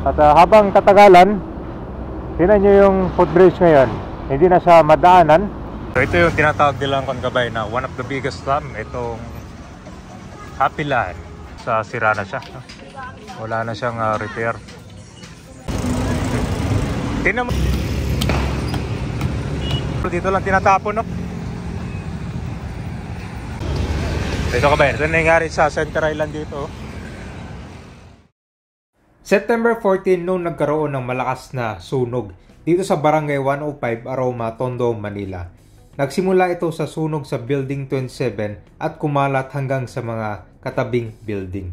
At habang katagalan, tingnan nyo yung footbridge ngayon, hindi na siya madaanan. So ito yung tinatawag nilang Kongabay na one of the biggest slum. Itong Happy Land. Sira na siya. Wala na siyang repair. Tingnan mo. Dito lang tinatapon, no? Dito ka ba? Ito nangyari sa Center Island dito. September 14 nung nagkaroon ng malakas na sunog dito sa Barangay 105, Aroma, Tondo, Manila. Nagsimula ito sa sunog sa Building 27 at kumalat hanggang sa mga katabing building.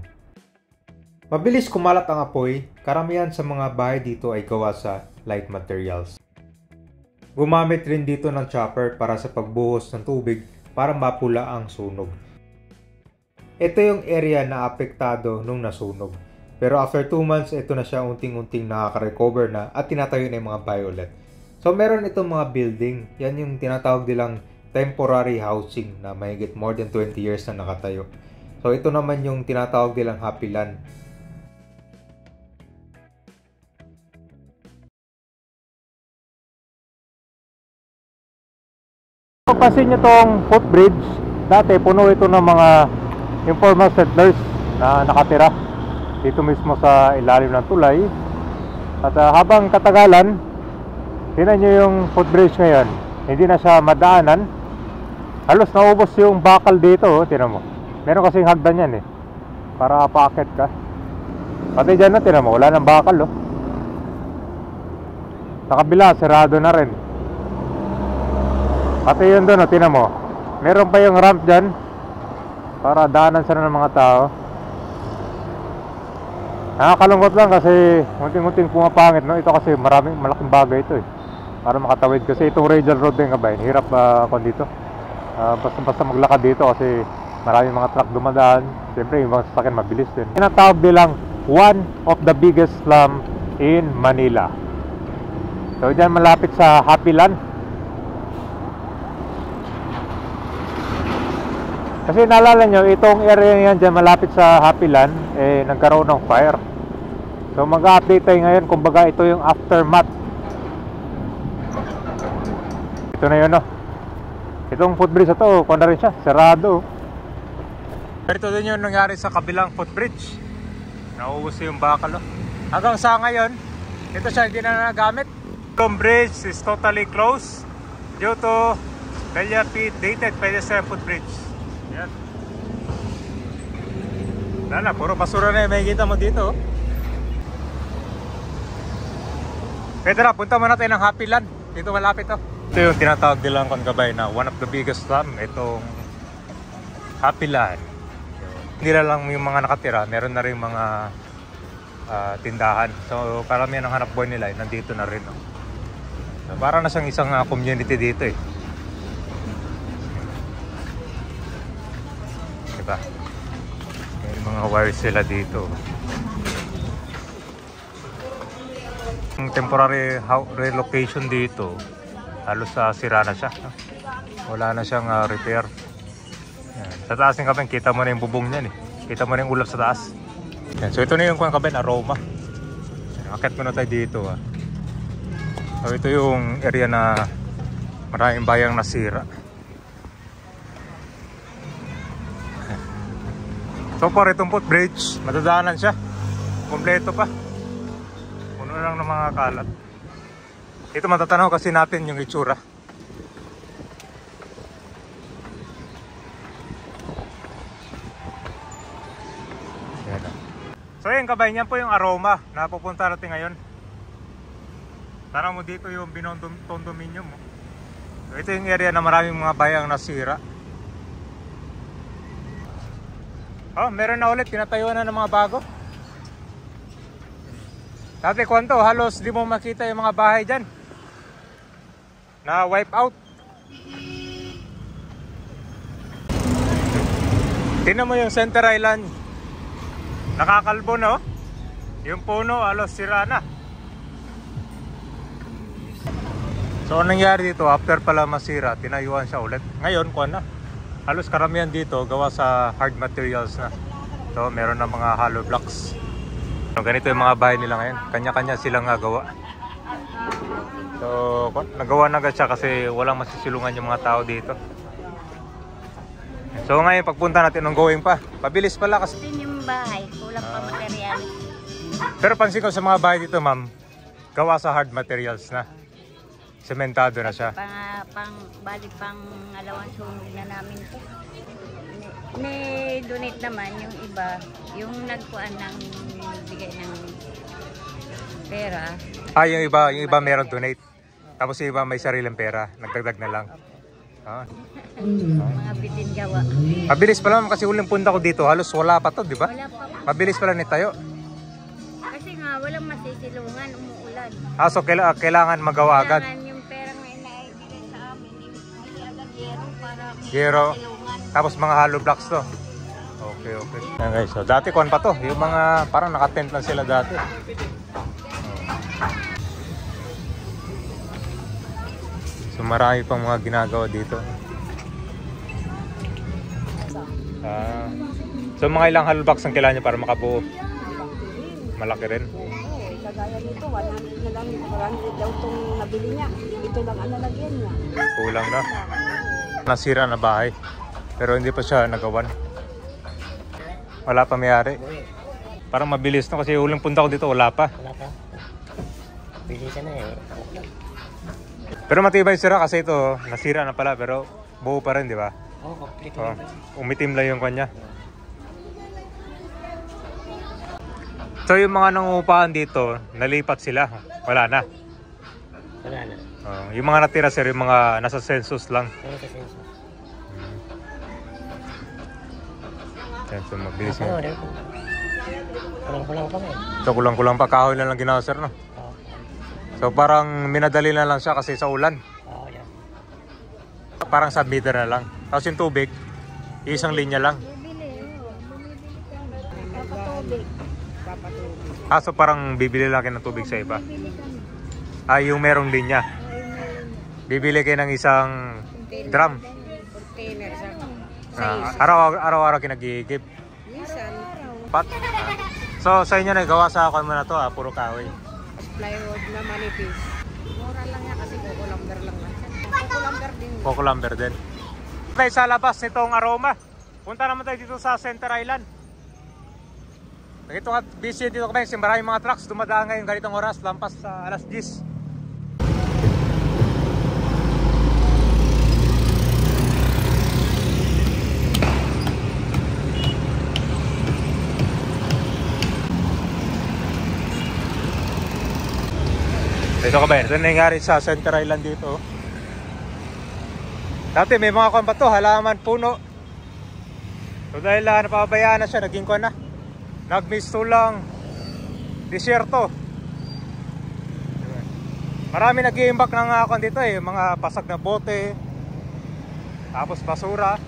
Mabilis kumalat ang apoy, karamihan sa mga bahay dito ay gawa sa light materials. Gumamit rin dito ng chopper para sa pagbuhos ng tubig para mapula ang sunog. Ito yung area na apektado nung nasunog. Pero after 2 months, ito na siya unting-unting nakaka-recover na at tinatayo na yung mga bahay ulit. So meron itong mga building, yan yung tinatawag nilang temporary housing na mahigit more than 20 years na nakatayo. So ito naman yung tinatawag nilang Happy Land. Pasin nyo tong footbridge, dati puno ito ng mga informal settlers na nakatira dito mismo sa ilalim ng tulay. At habang katagalan, tingnan nyo yung footbridge ngayon, hindi na siya madaanan. Halos naubos yung bakal dito, oh. Tingnan mo, meron kasing hagdan yan para paakit ka. Pati dyan na, tingnan mo, wala ng bakal, oh. Sa kabila, sarado na rin. Pati yun doon, tingnan mo, meron pa yung ramp dyan para daanan sana ng mga tao. Nakakalungkot lang kasi unting-unting pumapangit, no? Ito kasi malaking bagay ito para makatawid, kasi itong radial road din kabay, hirap kung dito basta maglakad dito kasi maraming mga truck dumadaan. Siyempre yung mga sasakyan mabilis din. Tinatawag nilang one of the biggest slum in Manila. So dyan malapit sa Happy Land. Kasi naalala nyo, itong area yan dyan malapit sa Happy Land, nagkaroon ng fire. So mag-update tayo ngayon, kumbaga ito yung aftermath. Ito na yun, no? Itong footbridge na to, kung na rin siya, sarado. Pero ito din yung nangyari sa kabilang footbridge. Nauubos yung bakal, no? Hanggang sa ngayon, ito siya hindi na nagamit. Itong bridge is totally closed due to dated pedestrian footbridge. Yan. Wala na, puro basura na yung makikita mo dito. Pwede na, punta muna tayo ng Happy Land. Dito malapit to. Ito yung tinatawag nilang Kongabay na one of the biggest slum. Itong Happy Land. Hindi na lang yung mga nakatira, meron na rin mga tindahan. So karamihan ng hanap buhay nila nandito na rin. So, para na siyang isang community dito Diba? May mga wires sila dito. Yung temporary relocation dito, halos sira na siya. Wala na siyang repair. Yan. Sa taas ng kabin, kita mo na yung bubong niyan Kita mo na yung ulap sa taas. Yan. So ito na yung kabin, Aroma. Akit muna tayo dito. So ito yung area na maraming bayang nasira. So far itong footbridge, madadaanan siya. Kompleto pa. Puno lang ng mga kalat. Ito matatanaw kasi natin yung itsura. Yan. So yun kabay, niyan po yung Aroma na pupunta natin ngayon. Tara mo dito yung condominium mo. So ito yung area na maraming mga bayang nasira. Oh, meron na ulit, pinatayuan na ng mga bago. Dati kwanto, halos di mo makita yung mga bahay dyan na wipe out. Tingnan mo yung Center Island, nakakalbo na yung puno, halos sira na. So anong nangyari dito, after pala masira, tinayuan siya ulit. Ngayon, kuwan na. Halos karamihan dito gawa sa hard materials na. So meron na mga hollow blocks. No, ganito yung mga bahay nila ngayon. Kanya-kanya silang gawa. So, nagawa na agad siya kasi walang masisilungan yung mga tao dito. So ngayon pagpunta natin ng going pa. Pabilis pala kasi Yung bahay, kulang pa material. pero pansin ko sa mga bahay dito, ma'am, gawa sa hard materials na. Sementado na siya. Bali pang alawang sunog na namin to. May donate naman yung iba, yung nagkuan ng bigay ng pera. Ah, yung iba meron donate. Tapos yung iba may sariling pera, nagdagdag na lang. Ah. Mga bitin gawa. Mabilis pala, ma'am, kasi huling punta ko dito, halos wala pa to, di ba? Wala pa. Mabilis pala ni tayo. Kasi nga walang masisilungan, umuulan. Ah, so kailangan magawa agad. Kailangan yung pera nga inaibigay sa amin, hindi agad yero para Yero. silungan. Tapos mga hollow blocks to. Okay. Ayan guys, so dati kon pa to. Yung mga parang naka-tent lang sila dati. So marami pang mga ginagawa dito. So mga ilang hollow blocks ang kailangan nyo para makabuo? Malaki rin. Kagaya nito, 100 na lang, 100 daw itong nabili niya. Ito lang ang nalagyan niya. Kulang na. Nasira na bahay. Pero hindi pa siya nagawan. Wala pa mayari. Parang mabilis na kasi huling punta ko dito, wala pa. Wala pa. Bilisan na eh. Pero matibay sira kasi ito, nasira na pala pero buo pa rin, di ba? Oo, complete Oh, na. umitim lang yung kanya. So yung mga nangungupahan dito, nalipat sila. Wala na. Wala na. Yung mga natira sir, yung mga nasa census lang. Pero sa senso. Yan, so mabilis Oo, yun. rin. Kulang-kulang pa eh. So kulang-kulang pa, kahoy na lang ginawa sir, no? Oo. So parang minadali na lang siya kasi sa ulan. Oo, yan. Parang submeter na lang. Tapos yung tubig, isang linya lang. Ah, so parang bibili lang kayo ng tubig sa iba. Ah, yung merong linya. Bibili kayo ng isang drum. Container sa Araw-araw kayo nag-iigib. minsan, Pat. So sa inyo na gawa sa ako mo na to, puro kahoy. plywood na manipis. Mura lang yan kasi coco lumber lang yan. Coco lumber din. Coco lumber din. Okay, sa labas nitong aroma. Punta naman tayo dito sa Center Island. Ito nga, busy dito kami kasi maraming mga trucks dumadaan ngayon ganitong oras, lampas sa alas 10. Ito ka ba yun? Ito nangyari sa Center Island dito. Dati may mga kwan pa to, halaman, puno. So dahil napabayaan na siya, naging kwan na. Nagmisto lang. Disyerto. Marami nag-iimbak ng kwan dito eh. Mga pasag na bote. Tapos basura.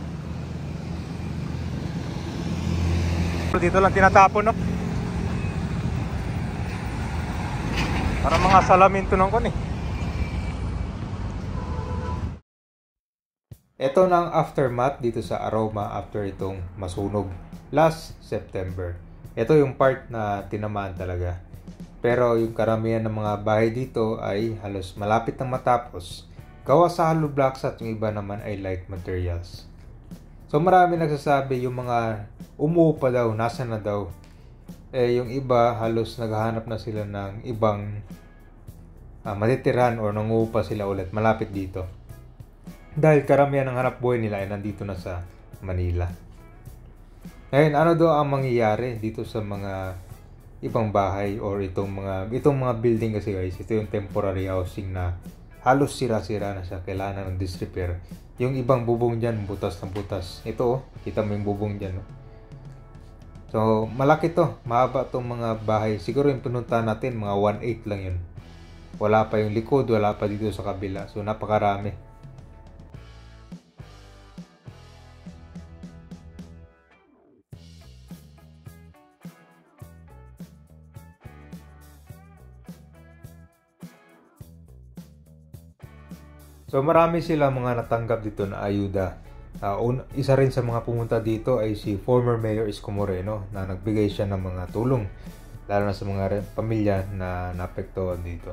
Dito lang tinatapon, no? Para mga salamin to ng kwan eh. Ito na ang aftermath dito sa Aroma after itong masunog last September. Ito yung part na tinamaan talaga. Pero yung karamihan ng mga bahay dito ay halos malapit nang matapos. Gawa sa hollow blocks at yung iba naman ay light materials. So marami nagsasabi yung mga umuupa daw, nasa na daw. Yung iba halos naghahanap na sila ng ibang matitirahan or nanguupa sila ulit malapit dito. Dahil karamihan ng hanap buhay nila ay nandito na sa Manila. Ngayon, ano daw ang mangyayari dito sa mga ibang bahay or itong mga building kasi guys, ito yung temporary housing na halos sira-sira na siya, kailangan ng disrepair. Yung ibang bubong dyan, butas ng butas. Ito, kita mo yung bubong dyan. No? So, malaki to. Mahaba tong mga bahay. Siguro yung pinuntahan natin, mga 1/8 lang yun. Wala pa yung likod, wala pa dito sa kabila. So, napakarami. So marami sila mga natanggap dito na ayuda. Isa rin sa mga pumunta dito ay si former Mayor Isko Moreno na nagbigay siya ng mga tulong. lalo na sa mga pamilya na naapektuhan dito.